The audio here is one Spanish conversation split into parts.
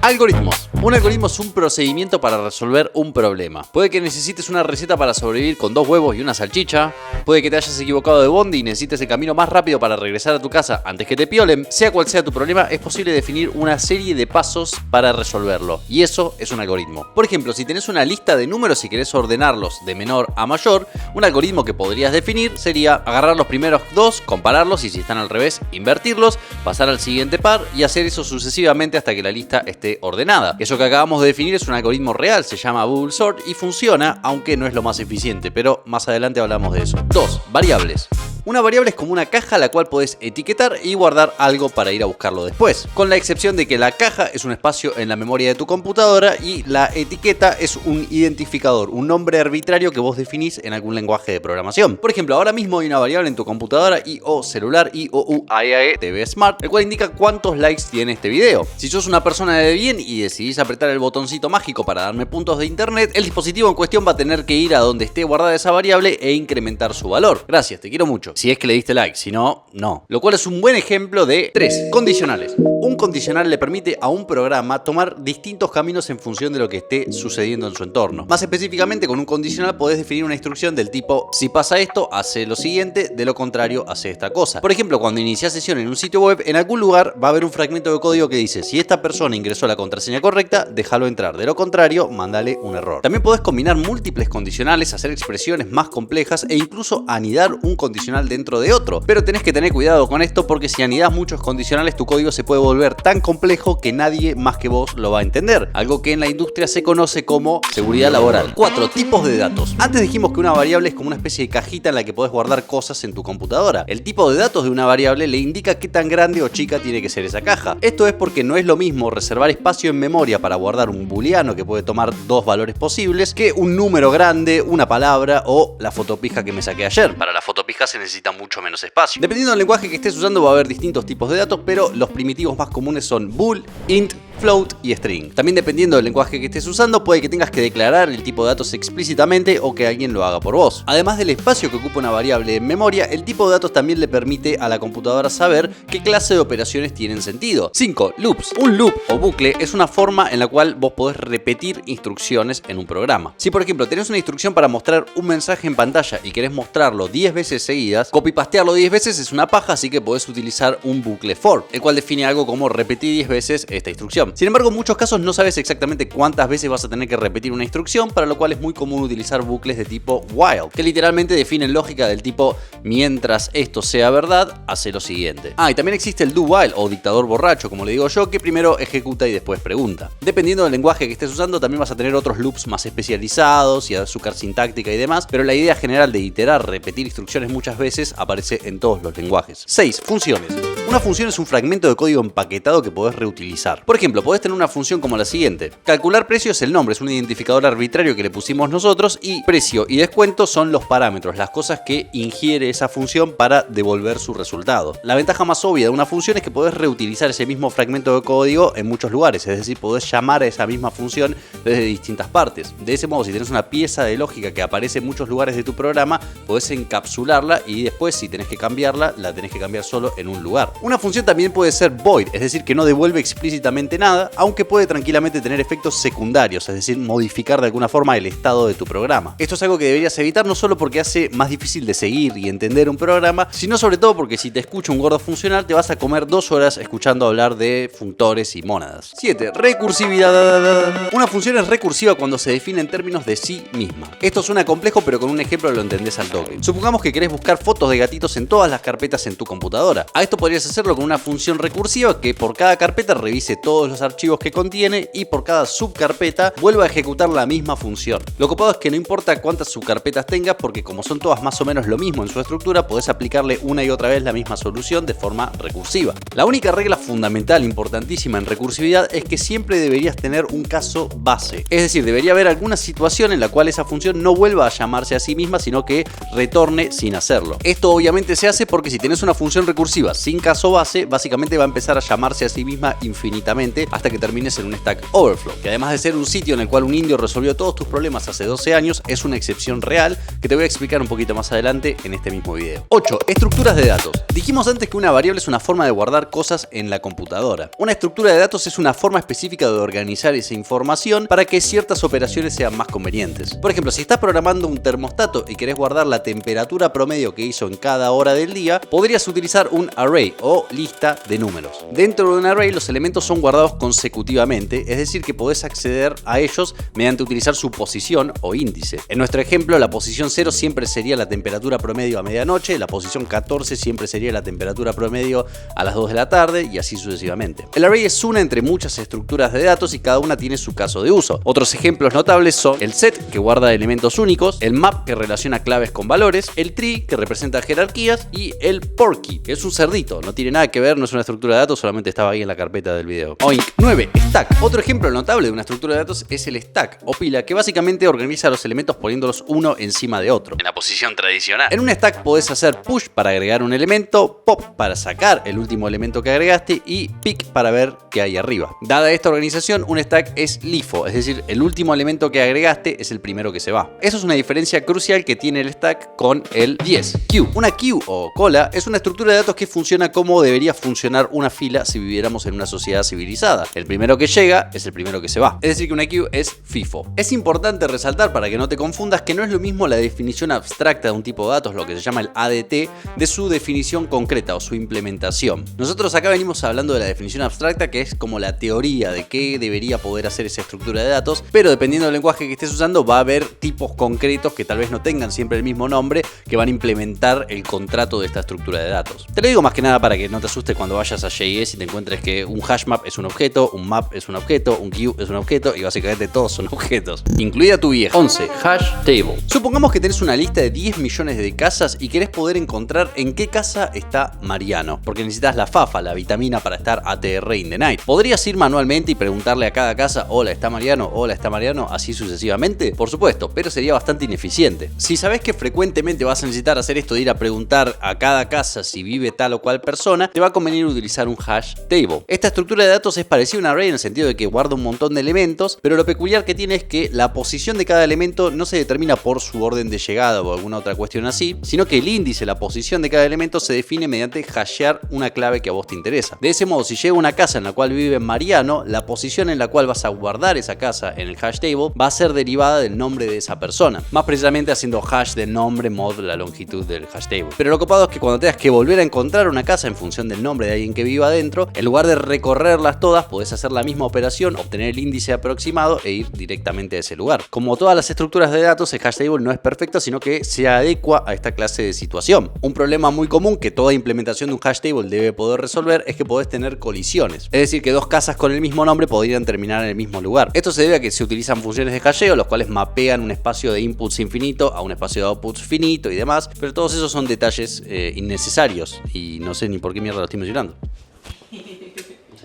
Algoritmos. Un algoritmo es un procedimiento para resolver un problema. Puede que necesites una receta para sobrevivir con 2 huevos y una salchicha. Puede que te hayas equivocado de bondi y necesites el camino más rápido para regresar a tu casa antes que te piolen. Sea cual sea tu problema, es posible definir una serie de pasos para resolverlo. Y eso es un algoritmo. Por ejemplo, si tenés una lista de números y querés ordenarlos de menor a mayor, un algoritmo que podrías definir sería agarrar los primeros 2, compararlos y si están al revés, invertirlos, pasar al siguiente par y hacer eso sucesivamente hasta que la lista esté ordenada. Eso que acabamos de definir es un algoritmo real, se llama Bubble Sort y funciona, aunque no es lo más eficiente, pero más adelante hablamos de eso. 2. Variables. Una variable es como una caja a la cual podés etiquetar y guardar algo para ir a buscarlo después, con la excepción de que la caja es un espacio en la memoria de tu computadora y la etiqueta es un identificador, un nombre arbitrario que vos definís en algún lenguaje de programación. Por ejemplo, ahora mismo hay una variable en tu computadora IO celular IOUAE TV Smart, el cual indica cuántos likes tiene este video. Si sos una persona de bien y decidís apretar el botoncito mágico para darme puntos de internet, el dispositivo en cuestión va a tener que ir a donde esté guardada esa variable e incrementar su valor. Gracias, te quiero mucho. Si es que le diste like, si no, no. Lo cual es un buen ejemplo de 3. Condicionales. Un condicional le permite a un programa tomar distintos caminos en función de lo que esté sucediendo en su entorno. Más específicamente, con un condicional podés definir una instrucción del tipo: si pasa esto, hace lo siguiente, de lo contrario, hace esta cosa. Por ejemplo, cuando iniciás sesión en un sitio web, en algún lugar va a haber un fragmento de código que dice: si esta persona ingresó la contraseña correcta, déjalo entrar, de lo contrario, mándale un error. También podés combinar múltiples condicionales, hacer expresiones más complejas e incluso anidar un condicional dentro de otro, pero tenés que tener cuidado con esto porque si anidás muchos condicionales tu código se puede volver tan complejo que nadie más que vos lo va a entender, algo que en la industria se conoce como seguridad laboral. 4. Tipos de datos. Antes dijimos que una variable es como una especie de cajita en la que podés guardar cosas en tu computadora. El tipo de datos de una variable le indica qué tan grande o chica tiene que ser esa caja. Esto es porque no es lo mismo reservar espacio en memoria para guardar un booleano que puede tomar 2 valores posibles que un número grande, una palabra o la fotopija que me saqué ayer. Para la fotopija se necesita mucho menos espacio. Dependiendo del lenguaje que estés usando va a haber distintos tipos de datos, pero los primitivos más comunes son bool, int, float y string. También dependiendo del lenguaje que estés usando puede que tengas que declarar el tipo de datos explícitamente o que alguien lo haga por vos. Además del espacio que ocupa una variable en memoria, el tipo de datos también le permite a la computadora saber qué clase de operaciones tienen sentido. 5. Loops. Un loop o bucle es una forma en la cual vos podés repetir instrucciones en un programa. Si por ejemplo tenés una instrucción para mostrar un mensaje en pantalla y querés mostrarlo 10 veces seguidas, copy-pastearlo 10 veces es una paja, así que podés utilizar un bucle for, el cual define algo como repetir 10 veces esta instrucción. Sin embargo, en muchos casos no sabes exactamente cuántas veces vas a tener que repetir una instrucción, para lo cual es muy común utilizar bucles de tipo while, que literalmente definen lógica del tipo: mientras esto sea verdad, hace lo siguiente. Y también existe el do while o dictador borracho, como le digo yo, que primero ejecuta y después pregunta. Dependiendo del lenguaje que estés usando, también vas a tener otros loops más especializados y azúcar sintáctica y demás, pero la idea general de iterar, repetir instrucciones muchas veces aparece en todos los lenguajes. 6. Funciones. Una función es un fragmento de código empaquetado que podés reutilizar. Por ejemplo, podés tener una función como la siguiente: calcular precio es el nombre, es un identificador arbitrario que le pusimos nosotros, y precio y descuento son los parámetros, las cosas que ingiere esa función para devolver su resultado. La ventaja más obvia de una función es que podés reutilizar ese mismo fragmento de código en muchos lugares, es decir, podés llamar a esa misma función desde distintas partes. De ese modo, si tenés una pieza de lógica que aparece en muchos lugares de tu programa, podés encapsularla y después, si tenés que cambiarla, la tenés que cambiar solo en un lugar. Una función también puede ser void, es decir, que no devuelve explícitamente nada, aunque puede tranquilamente tener efectos secundarios, es decir, modificar de alguna forma el estado de tu programa. Esto es algo que deberías evitar, no solo porque hace más difícil de seguir y entender un programa, sino sobre todo porque si te escucha un gordo funcional te vas a comer 2 horas escuchando hablar de functores y mónadas. 7. Recursividad. Una función es recursiva cuando se define en términos de sí misma. Esto suena complejo, pero con un ejemplo lo entendés al toque. Supongamos que querés buscar fotos de gatitos en todas las carpetas en tu computadora. A esto podrías hacerlo con una función recursiva que por cada carpeta revise todos los archivos que contiene y por cada subcarpeta vuelva a ejecutar la misma función. Lo copado es que no importa cuántas subcarpetas tengas, porque como son todas más o menos lo mismo en su estructura, podés aplicarle una y otra vez la misma solución de forma recursiva. La única regla fundamental importantísima en recursividad es que siempre deberías tener un caso base. Es decir, debería haber alguna situación en la cual esa función no vuelva a llamarse a sí misma, sino que retorne sin hacerlo. Esto obviamente se hace porque si tenés una función recursiva sin caso caso base, básicamente va a empezar a llamarse a sí misma infinitamente hasta que termines en un Stack Overflow, que además de ser un sitio en el cual un indio resolvió todos tus problemas hace 12 años, es una excepción real que te voy a explicar un poquito más adelante en este mismo video. 8. Estructuras de datos. Dijimos antes que una variable es una forma de guardar cosas en la computadora. Una estructura de datos es una forma específica de organizar esa información para que ciertas operaciones sean más convenientes. Por ejemplo, si estás programando un termostato y querés guardar la temperatura promedio que hizo en cada hora del día, podrías utilizar un array o lista de números. Dentro de un array los elementos son guardados consecutivamente, es decir que podés acceder a ellos mediante utilizar su posición o índice. En nuestro ejemplo, la posición 0 siempre sería la temperatura promedio a medianoche, la posición 14 siempre sería la temperatura promedio a las 2 de la tarde y así sucesivamente. El array es una entre muchas estructuras de datos y cada una tiene su caso de uso. Otros ejemplos notables son el set, que guarda elementos únicos, el map, que relaciona claves con valores, el tree, que representa jerarquías, y el porky, que es un cerdito, no tiene nada que ver, no es una estructura de datos, solamente estaba ahí en la carpeta del video. Oink. 9. Stack. Otro ejemplo notable de una estructura de datos es el stack o pila, que básicamente organiza los elementos poniéndolos uno encima de otro, en la posición tradicional. En un stack podés hacer push para agregar un elemento, pop para sacar el último elemento que agregaste y pick para ver qué hay arriba. Dada esta organización, un stack es LIFO, es decir, el último elemento que agregaste es el primero que se va. Eso es una diferencia crucial que tiene el stack con el 10. Queue. Una queue o cola es una estructura de datos que funciona como debería funcionar una fila si viviéramos en una sociedad civilizada. El primero que llega es el primero que se va. Es decir, que una queue es FIFO. Es importante resaltar, para que no te confundas, que no es lo mismo la definición abstracta de un tipo de datos, lo que se llama el ADT, de su definición concreta o su implementación. Nosotros acá venimos hablando de la definición abstracta, que es como la teoría de qué debería poder hacer esa estructura de datos, pero dependiendo del lenguaje que estés usando va a haber tipos concretos que tal vez no tengan siempre el mismo nombre, que van a implementar el contrato de esta estructura de datos. Te lo digo más que nada para que no te asustes cuando vayas a JS y te encuentres que un hash map es un objeto, un map es un objeto, un queue es un objeto y básicamente todos son objetos, incluida tu vieja. 11. Hash table. Supongamos que tenés una lista de 10 millones de casas y querés poder encontrar en qué casa está Mariano, porque necesitas la FAFA, la vitamina para estar ATR in the night. ¿Podrías ir manualmente y preguntarle a cada casa, hola, está Mariano, hola, está Mariano, así sucesivamente? Por supuesto, pero sería bastante ineficiente. Si sabes que frecuentemente vas a necesitar hacer esto de ir a preguntar a cada casa si vive tal o cual persona, te va a convenir utilizar un hash table. Esta estructura de datos es parecida a un array en el sentido de que guarda un montón de elementos, pero lo peculiar que tiene es que la posición de cada elemento no se determina por su orden de llegada o alguna otra cuestión así, sino que el índice, la posición de cada elemento se define mediante hashear una clave que a vos te interesa. De ese modo, si llega una casa en la cual vive Mariano, la posición en la cual vas a guardar esa casa en el hash table va a ser derivada del nombre de esa persona, más precisamente haciendo hash del nombre mod la longitud del hash table. Pero lo copado es que cuando tengas que volver a encontrar una casa en función del nombre de alguien que viva adentro, en lugar de recorrerlas todas, podés hacer la misma operación, obtener el índice aproximado e ir directamente a ese lugar. Como todas las estructuras de datos, el hash table no es perfecto, sino que se adecua a esta clase de situación. Un problema muy común que toda implementación de un hash table debe poder resolver es que podés tener colisiones. Es decir, que dos casas con el mismo nombre podrían terminar en el mismo lugar. Esto se debe a que se utilizan funciones de hasheo, los cuales mapean un espacio de inputs infinito a un espacio de outputs finito y demás, pero todos esos son detalles innecesarios y no sé ni por qué mierda lo estoy mencionando.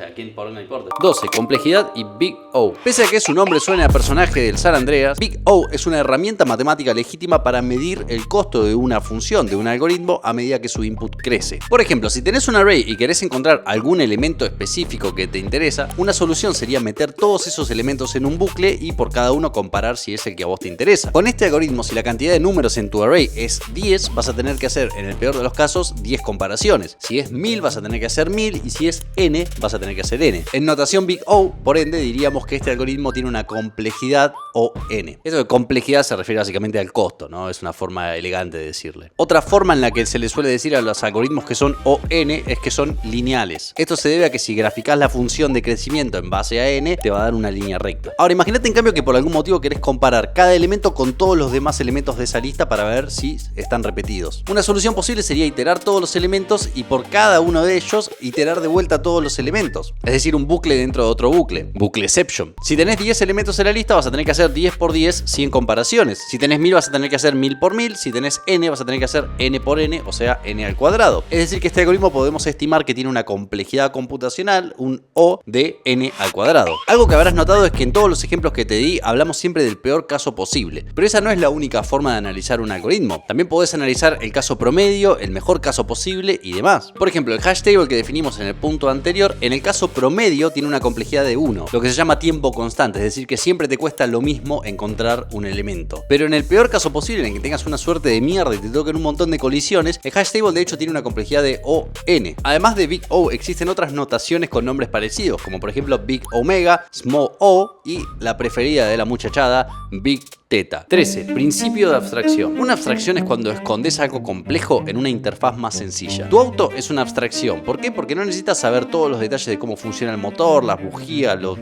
¿A quién por no importa? 12. Complejidad y Big O. Pese a que su nombre suene a personaje del San Andreas, Big O es una herramienta matemática legítima para medir el costo de una función, de un algoritmo, a medida que su input crece. Por ejemplo, si tenés un array y querés encontrar algún elemento específico que te interesa, una solución sería meter todos esos elementos en un bucle y por cada uno comparar si es el que a vos te interesa. Con este algoritmo, si la cantidad de números en tu array es 10, vas a tener que hacer, en el peor de los casos, 10 comparaciones. Si es 1000, vas a tener que hacer 1000 y si es n, vas a tener que hacer n. En notación Big O, por ende, diríamos que este algoritmo tiene una complejidad o n. Eso de complejidad se refiere básicamente al costo, ¿no? Es una forma elegante de decirle. Otra forma en la que se le suele decir a los algoritmos que son o n es que son lineales. Esto se debe a que si graficás la función de crecimiento en base a n, te va a dar una línea recta. Ahora, imagínate en cambio que por algún motivo querés comparar cada elemento con todos los demás elementos de esa lista para ver si están repetidos. Una solución posible sería iterar todos los elementos y por cada uno de ellos iterar de vuelta todos los elementos. elementos. Es decir, un bucle dentro de otro bucle. Bucleception. Si tenés 10 elementos en la lista, vas a tener que hacer 10 por 10, 100 comparaciones. Si tenés 1000, vas a tener que hacer 1000 por 1000. Si tenés n, vas a tener que hacer n por n, o sea, n al cuadrado. Es decir, que este algoritmo podemos estimar que tiene una complejidad computacional, un O de n al cuadrado. Algo que habrás notado es que en todos los ejemplos que te di, hablamos siempre del peor caso posible. Pero esa no es la única forma de analizar un algoritmo. También podés analizar el caso promedio, el mejor caso posible y demás. Por ejemplo, el hash table que definimos en el punto anterior, en el caso promedio tiene una complejidad de 1, lo que se llama tiempo constante, es decir, que siempre te cuesta lo mismo encontrar un elemento. Pero en el peor caso posible, en el que tengas una suerte de mierda y te toquen un montón de colisiones, el hash table de hecho tiene una complejidad de ON. Además de Big O, existen otras notaciones con nombres parecidos, como por ejemplo Big Omega, Small O y la preferida de la muchachada, Big Teta. 13. Principio de abstracción. Una abstracción es cuando escondes algo complejo en una interfaz más sencilla. Tu auto es una abstracción. ¿Por qué? Porque no necesitas saber todos los detalles de cómo funciona el motor, las bujías, los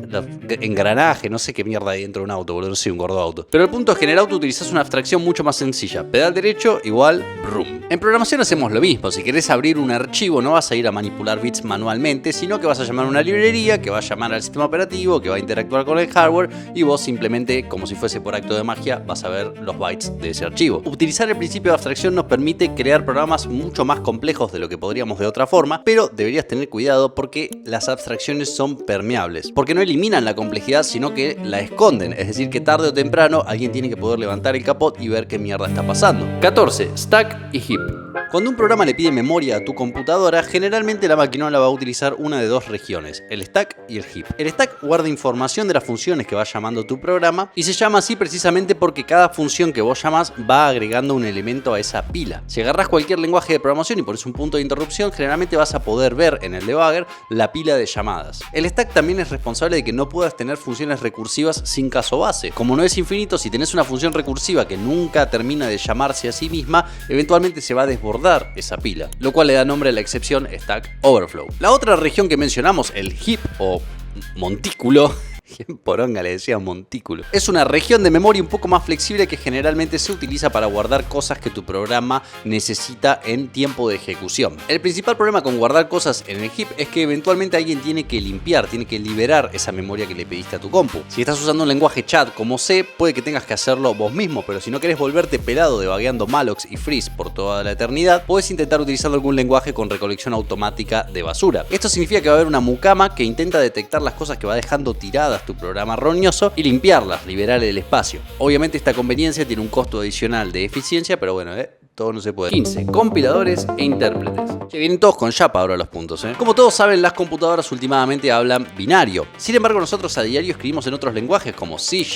engranajes, no sé qué mierda hay dentro de un auto, boludo, no soy un gordo auto. Pero el punto es que en el auto utilizas una abstracción mucho más sencilla. Pedal derecho igual brum. En programación hacemos lo mismo. Si querés abrir un archivo, no vas a ir a manipular bits manualmente, sino que vas a llamar a una librería, que va a llamar al sistema operativo, que va a interactuar con el hardware, y vos simplemente, como si fuese por acto de magia, vas a ver los bytes de ese archivo. Utilizar el principio de abstracción nos permite crear programas mucho más complejos de lo que podríamos de otra forma, pero deberías tener cuidado porque las abstracciones son permeables, porque no eliminan la complejidad, sino que la esconden, es decir, que tarde o temprano alguien tiene que poder levantar el capot y ver qué mierda está pasando. 14. Stack y heap. Cuando un programa le pide memoria a tu computadora, generalmente la maquinola va a utilizar una de dos regiones, el stack y el heap. El stack guarda información de las funciones que va llamando tu programa y se llama así precisamente porque cada función que vos llamás va agregando un elemento a esa pila. Si agarrás cualquier lenguaje de programación y pones un punto de interrupción, generalmente vas a poder ver en el debugger la pila de llamadas. El stack también es responsable de que no puedas tener funciones recursivas sin caso base. Como no es infinito, si tenés una función recursiva que nunca termina de llamarse a sí misma, eventualmente se va a desbordar esa pila, lo cual le da nombre a la excepción Stack Overflow. La otra región que mencionamos, el heap o montículo, poronga le decía montículo, es una región de memoria un poco más flexible que generalmente se utiliza para guardar cosas que tu programa necesita en tiempo de ejecución. El principal problema con guardar cosas en el heap es que eventualmente alguien tiene que limpiar, tiene que liberar esa memoria que le pediste a tu compu. Si estás usando un lenguaje chat como C, puede que tengas que hacerlo vos mismo, pero si no querés volverte pelado debugueando mallocs y frees por toda la eternidad, puedes intentar utilizar algún lenguaje con recolección automática de basura. Esto significa que va a haber una mucama que intenta detectar las cosas que va dejando tiradas tu programa roñoso y limpiarlas, liberar el espacio. Obviamente esta conveniencia tiene un costo adicional de eficiencia, pero bueno, todo no se puede. 15. Compiladores e intérpretes. Que vienen todos con Java ahora los puntos, Como todos saben, las computadoras últimamente hablan binario. Sin embargo, nosotros a diario escribimos en otros lenguajes como C#,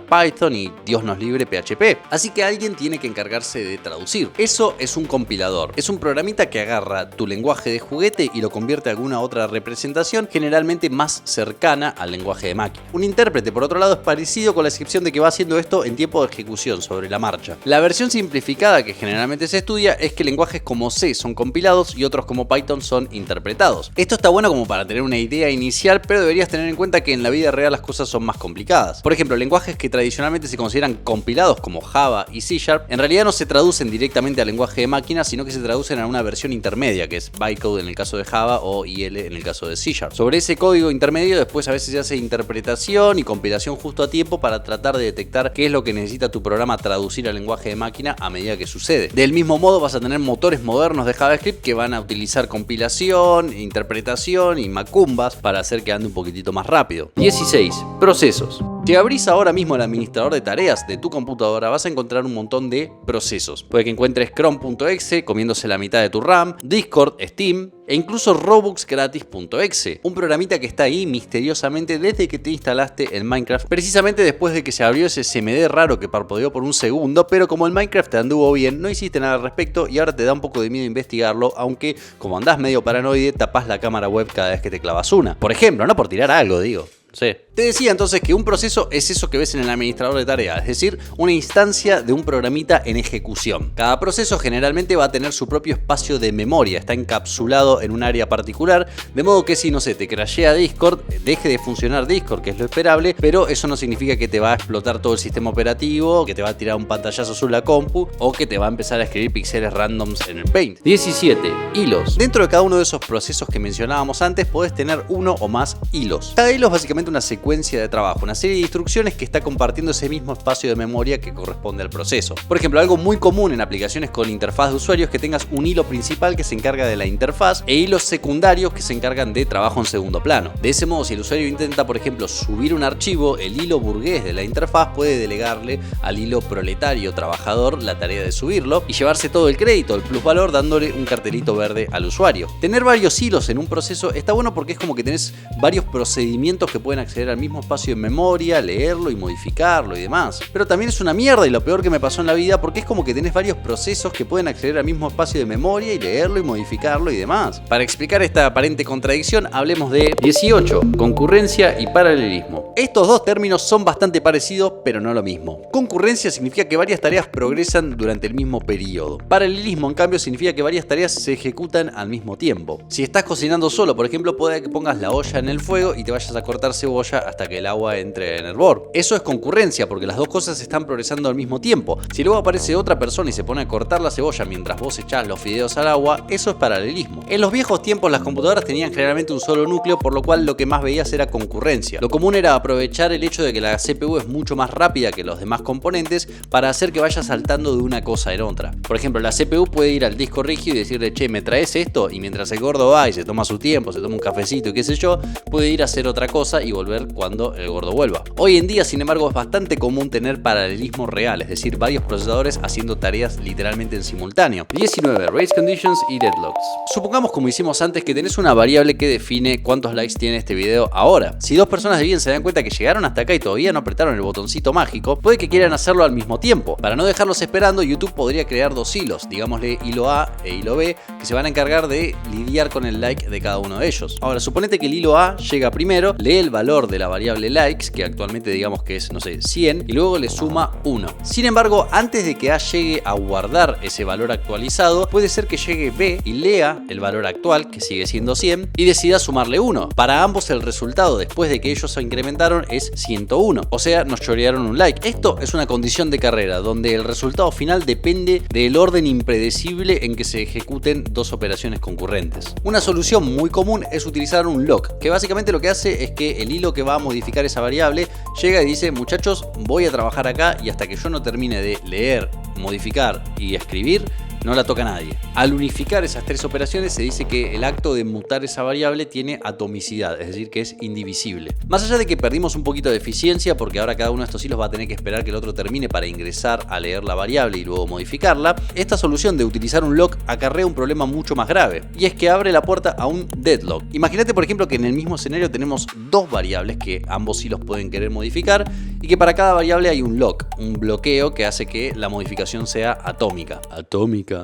Python y Dios nos libre PHP. Así que alguien tiene que encargarse de traducir. Eso es un compilador. Es un programita que agarra tu lenguaje de juguete y lo convierte en alguna otra representación, generalmente más cercana al lenguaje de máquina. Un intérprete, por otro lado, es parecido con la excepción de que va haciendo esto en tiempo de ejecución, sobre la marcha. La versión simplificada que generalmente se estudia es que lenguajes como C son compilados y otros como Python son interpretados. Esto está bueno como para tener una idea inicial, pero deberías tener en cuenta que en la vida real las cosas son más complicadas. Por ejemplo, lenguajes que tradicionalmente se consideran compilados como Java y C#, en realidad no se traducen directamente al lenguaje de máquina, sino que se traducen a una versión intermedia, que es bytecode en el caso de Java o IL en el caso de C#. Sobre ese código intermedio después a veces se hace interpretación y compilación justo a tiempo para tratar de detectar qué es lo que necesita tu programa traducir al lenguaje de máquina a medida que sucede. Del mismo modo vas a tener motores modernos de JavaScript que van a utilizar compilación, interpretación y macumbas para hacer que ande un poquitito más rápido. 16. Procesos. Si abrís ahora mismo el administrador de tareas de tu computadora, vas a encontrar un montón de procesos. Puede que encuentres chrome.exe comiéndose la mitad de tu RAM, Discord, Steam e incluso robuxgratis.exe, un programita que está ahí misteriosamente desde que te instalaste el Minecraft, precisamente después de que se abrió ese CMD raro que parpadeó por un segundo, pero como el Minecraft te anduvo bien, no hiciste nada al respecto y ahora te da un poco de miedo investigarlo, aunque como andás medio paranoide, tapás la cámara web cada vez que te clavas una. Por ejemplo, no por tirar algo, digo. Sí. Te decía entonces que un proceso es eso que ves en el administrador de tareas, es decir, una instancia de un programita en ejecución. Cada proceso generalmente va a tener su propio espacio de memoria, está encapsulado en un área particular, de modo que si, no sé, te crashea Discord, deje de funcionar Discord, que es lo esperable, pero eso no significa que te va a explotar todo el sistema operativo, que te va a tirar un pantallazo azul la compu, o que te va a empezar a escribir píxeles randoms en el Paint. 17. Hilos. Dentro de cada uno de esos procesos que mencionábamos antes, podés tener uno o más hilos. Cada hilo es básicamente una secuencia de trabajo, una serie de instrucciones que está compartiendo ese mismo espacio de memoria que corresponde al proceso. Por ejemplo, algo muy común en aplicaciones con interfaz de usuario es que tengas un hilo principal que se encarga de la interfaz e hilos secundarios que se encargan de trabajo en segundo plano. De ese modo, si el usuario intenta, por ejemplo, subir un archivo, el hilo burgués de la interfaz puede delegarle al hilo proletario trabajador la tarea de subirlo y llevarse todo el crédito, el plusvalor, dándole un cartelito verde al usuario. Tener varios hilos en un proceso está bueno porque es como que tenés varios procedimientos que pueden acceder al mismo espacio de memoria, leerlo y modificarlo y demás. Pero también es una mierda y lo peor que me pasó en la vida porque es como que tenés varios procesos que pueden acceder al mismo espacio de memoria y leerlo y modificarlo y demás. Para explicar esta aparente contradicción, hablemos de 18. Concurrencia y paralelismo. Estos dos términos son bastante parecidos, pero no lo mismo. Concurrencia significa que varias tareas progresan durante el mismo periodo. Paralelismo, en cambio, significa que varias tareas se ejecutan al mismo tiempo. Si estás cocinando solo, por ejemplo, puede que pongas la olla en el fuego y te vayas a cortar cebolla hasta que el agua entre en hervor. Eso es concurrencia, porque las dos cosas están progresando al mismo tiempo. Si luego aparece otra persona y se pone a cortar la cebolla mientras vos echás los fideos al agua, eso es paralelismo. En los viejos tiempos las computadoras tenían generalmente un solo núcleo, por lo cual lo que más veías era concurrencia. Lo común era aprovechar el hecho de que la CPU es mucho más rápida que los demás componentes para hacer que vaya saltando de una cosa en otra. Por ejemplo, la CPU puede ir al disco rígido y decirle, che, ¿me traes esto? Y mientras el gordo va y se toma su tiempo, se toma un cafecito y qué sé yo, puede ir a hacer otra cosa y volver cuando el gordo vuelva. Hoy en día, sin embargo, es bastante común tener paralelismo real, es decir, varios procesadores haciendo tareas literalmente en simultáneo. 19. Race conditions y deadlocks. Supongamos, como hicimos antes, que tenés una variable que define cuántos likes tiene este video ahora. Si dos personas de bien se dan cuenta que llegaron hasta acá y todavía no apretaron el botoncito mágico, puede que quieran hacerlo al mismo tiempo. Para no dejarlos esperando, YouTube podría crear dos hilos, digámosle hilo A e hilo B, que se van a encargar de lidiar con el like de cada uno de ellos. Ahora, suponete que el hilo A llega primero, lee el valor de la variable likes, que actualmente digamos que es, no sé, 100, y luego le suma 1. Sin embargo, antes de que A llegue a guardar ese valor actualizado, puede ser que llegue B y lea el valor actual, que sigue siendo 100, y decida sumarle 1. Para ambos el resultado después de que ellos se incrementaron es 101, o sea, nos chorearon un like. Esto es una condición de carrera, donde el resultado final depende del orden impredecible en que se ejecuten dos operaciones concurrentes. Una solución muy común es utilizar un lock, que básicamente lo que hace es que el hilo que va a modificar esa variable llega y dice, muchachos, voy a trabajar acá y hasta que yo no termine de leer, modificar y escribir, no la toca nadie. Al unificar esas tres operaciones se dice que el acto de mutar esa variable tiene atomicidad, es decir, que es indivisible. Más allá de que perdimos un poquito de eficiencia porque ahora cada uno de estos hilos va a tener que esperar que el otro termine para ingresar a leer la variable y luego modificarla, esta solución de utilizar un lock acarrea un problema mucho más grave, y es que abre la puerta a un deadlock. Imagínate, por ejemplo, que en el mismo escenario tenemos dos variables que ambos hilos pueden querer modificar y que para cada variable hay un lock, un bloqueo que hace que la modificación sea atómica.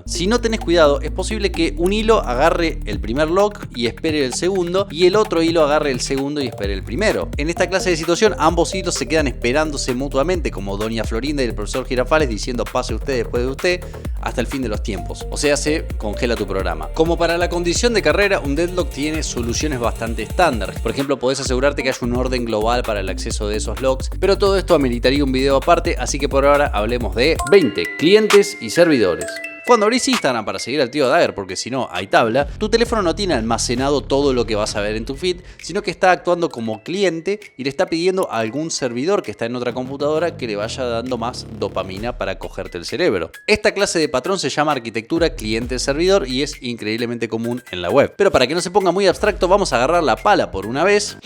Si no tenés cuidado, es posible que un hilo agarre el primer lock y espere el segundo, y el otro hilo agarre el segundo y espere el primero. En esta clase de situación, ambos hilos se quedan esperándose mutuamente, como Doña Florinda y el profesor Girafales diciendo pase usted después de usted, hasta el fin de los tiempos. O sea, se congela tu programa. Como para la condición de carrera, un deadlock tiene soluciones bastante estándar. Por ejemplo, podés asegurarte que haya un orden global para el acceso de esos locks, pero todo esto ameritaría un video aparte, así que por ahora hablemos de 20. Clientes y servidores. Cuando abrís Instagram para seguir al tío Dagger, porque si no hay tabla, tu teléfono no tiene almacenado todo lo que vas a ver en tu feed, sino que está actuando como cliente y le está pidiendo a algún servidor que está en otra computadora que le vaya dando más dopamina para cogerte el cerebro. Esta clase de patrón se llama arquitectura cliente-servidor y es increíblemente común en la web. Pero para que no se ponga muy abstracto, vamos a agarrar la pala por una vez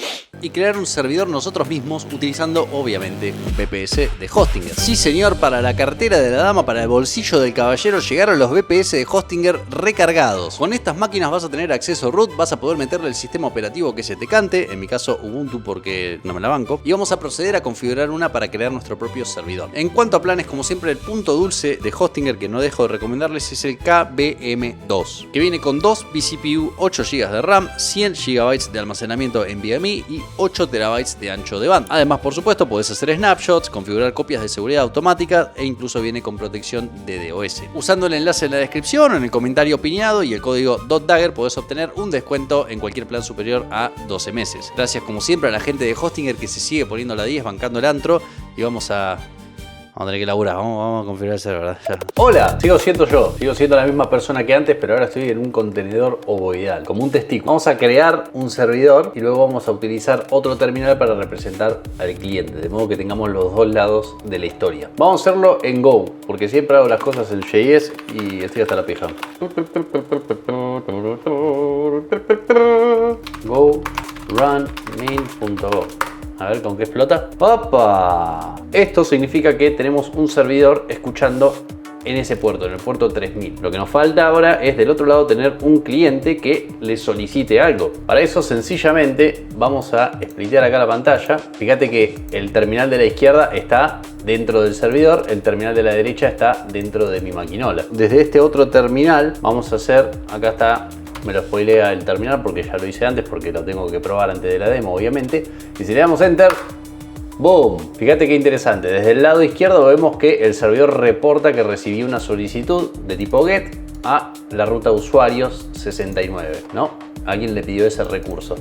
y crear un servidor nosotros mismos utilizando obviamente un VPS de Hostinger. Sí señor, para la cartera de la dama, para el bolsillo del caballero, llegar llegaron los VPS de Hostinger recargados. Con estas máquinas vas a tener acceso root, vas a poder meterle el sistema operativo que se te cante, en mi caso Ubuntu porque no me la banco, y vamos a proceder a configurar una para crear nuestro propio servidor. En cuanto a planes, como siempre, el punto dulce de Hostinger que no dejo de recomendarles es el KVM2, que viene con 2 vCPU, 8 GB de RAM, 100 GB de almacenamiento NVMe y 8 TB de ancho de banda. Además, por supuesto, podés hacer snapshots, configurar copias de seguridad automática e incluso viene con protección de DOS. Usando el enlace en la descripción o en el comentario opinado y el código .dagger podés obtener un descuento en cualquier plan superior a 12 meses. Gracias como siempre a la gente de Hostinger que se sigue poniendo la 10, bancando el antro, y vamos a tener que laburar, vamos a configurar el server, ¿verdad? Ya. Hola, sigo siendo la misma persona que antes, pero ahora estoy en un contenedor ovoidal, como un testículo. Vamos a crear un servidor y luego vamos a utilizar otro terminal para representar al cliente, de modo que tengamos los dos lados de la historia. Vamos a hacerlo en Go, porque siempre hago las cosas en JS y estoy hasta la pija. Go run main.go. A ver con qué explota. ¡Opa! Esto significa que tenemos un servidor escuchando en ese puerto, en el puerto 3000. Lo que nos falta ahora es del otro lado tener un cliente que le solicite algo. Para eso sencillamente vamos a splitear acá la pantalla. Fíjate que el terminal de la izquierda está dentro del servidor, el terminal de la derecha está dentro de mi maquinola. Desde este otro terminal vamos a hacer, acá está, me lo spoilea el terminal porque ya lo hice antes, porque lo tengo que probar antes de la demo obviamente, y si le damos enter, ¡boom! Fíjate qué interesante, desde el lado izquierdo vemos que el servidor reporta que recibió una solicitud de tipo GET a la ruta usuarios 69, ¿no? Alguien le pidió ese recurso.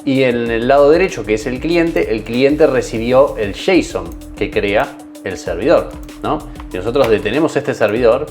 Y en el lado derecho, que es el cliente recibió el JSON que crea el servidor, ¿no? Si nosotros detenemos este servidor,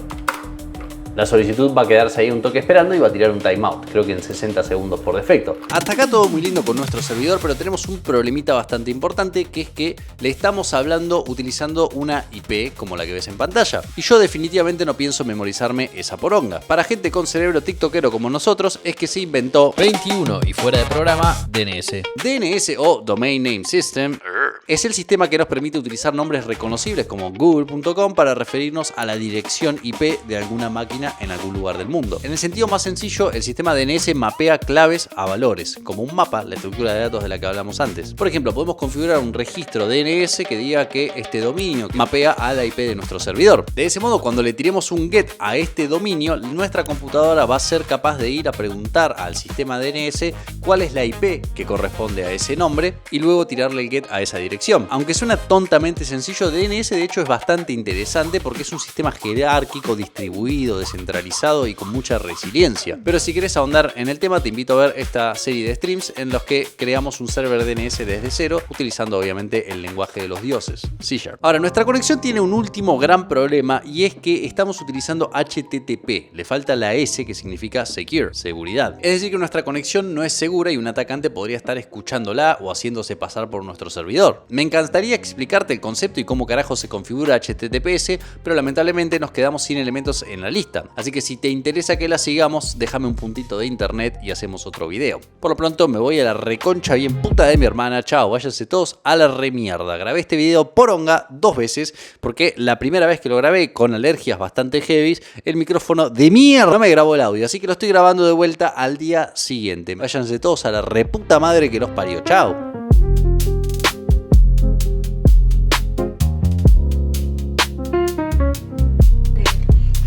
la solicitud va a quedarse ahí un toque esperando y va a tirar un timeout, creo que en 60 segundos por defecto. Hasta acá todo muy lindo con nuestro servidor, pero tenemos un problemita bastante importante, que es que le estamos hablando utilizando una IP como la que ves en pantalla. Y yo definitivamente no pienso memorizarme esa poronga. Para gente con cerebro tiktokero como nosotros, es que se inventó 21 y fuera de programa, DNS. DNS o Domain Name System. Es el sistema que nos permite utilizar nombres reconocibles como google.com para referirnos a la dirección IP de alguna máquina en algún lugar del mundo. En el sentido más sencillo, el sistema DNS mapea claves a valores, como un mapa, la estructura de datos de la que hablamos antes. Por ejemplo, podemos configurar un registro DNS que diga que este dominio mapea a la IP de nuestro servidor. De ese modo, cuando le tiremos un GET a este dominio, nuestra computadora va a ser capaz de ir a preguntar al sistema DNS cuál es la IP que corresponde a ese nombre y luego tirarle el GET a esa dirección. Aunque suena tontamente sencillo, DNS de hecho es bastante interesante porque es un sistema jerárquico, distribuido, descentralizado y con mucha resiliencia. Pero si querés ahondar en el tema, te invito a ver esta serie de streams en los que creamos un server DNS desde cero, utilizando obviamente el lenguaje de los dioses, C#. Ahora, nuestra conexión tiene un último gran problema y es que estamos utilizando HTTP. Le falta la S que significa secure, seguridad. Es decir que nuestra conexión no es segura y un atacante podría estar escuchándola o haciéndose pasar por nuestro servidor. Me encantaría explicarte el concepto y cómo carajo se configura HTTPS, pero lamentablemente nos quedamos sin elementos en la lista. Así que si te interesa que la sigamos, déjame un puntito de internet y hacemos otro video. Por lo pronto me voy a la reconcha bien puta de mi hermana. Chao, váyanse todos a la remierda. Grabé este video poronga 2 veces porque la primera vez que lo grabé con alergias bastante heavy, el micrófono de mierda no me grabó el audio. Así que lo estoy grabando de vuelta al día siguiente. Váyanse todos a la reputa madre que los parió. Chao.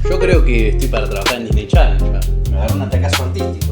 Yo creo que estoy para trabajar en Disney Channel ya. Me agarró un atacazo artístico.